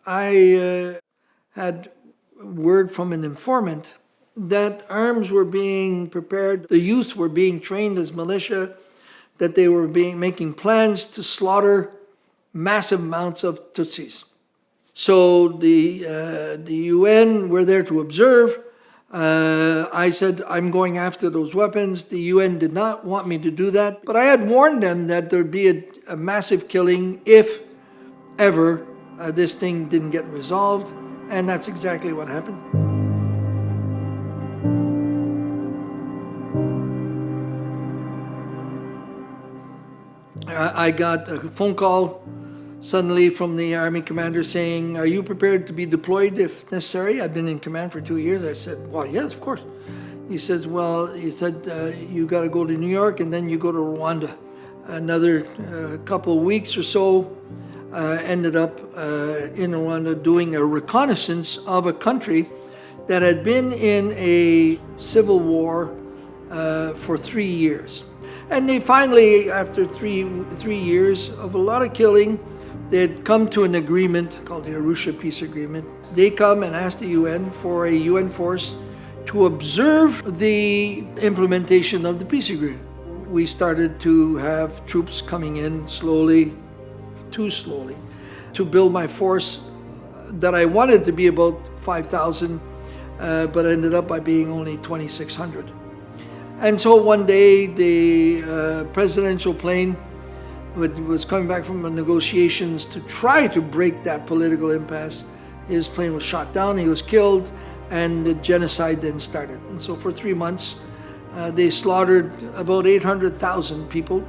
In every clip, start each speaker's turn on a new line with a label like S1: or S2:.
S1: I had word from an informant that arms were being prepared, the youth were being trained as militia, that they were making plans to slaughter massive amounts of Tutsis. So the UN were there to observe. I said, I'm going after those weapons. The UN did not want me to do that, but I had warned them that there'd be a massive killing if ever this thing didn't get resolved, and that's exactly what happened. I got a phone call suddenly from the Army commander saying, are you prepared to be deployed if necessary? I've been in command for 2 years. I said, well, yes, of course. He said, you got to go to New York and then you go to Rwanda. Another couple of weeks or so, ended up in Rwanda doing a reconnaissance of a country that had been in a civil war for 3 years. And they finally, after three years of a lot of killing, they'd come to an agreement called the Arusha Peace Agreement. They come and ask the UN for a UN force to observe the implementation of the peace agreement. We started to have troops coming in slowly, too slowly, to build my force that I wanted to be about 5,000, but ended up by being only 2,600. And so one day the presidential plane was coming back from the negotiations to try to break that political impasse. His plane was shot down, he was killed, and the genocide then started. And so for 3 months, they slaughtered about 800,000 people,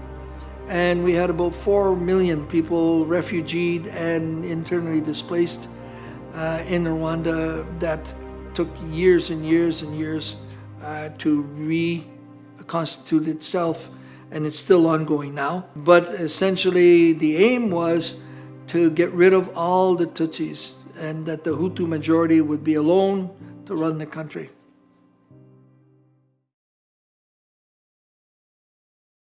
S1: and we had about 4 million people refugeed and internally displaced in Rwanda. That took years and years and years to reconstitute itself, and it's still ongoing now. But essentially the aim was to get rid of all the Tutsis and that the Hutu majority would be alone to run the country.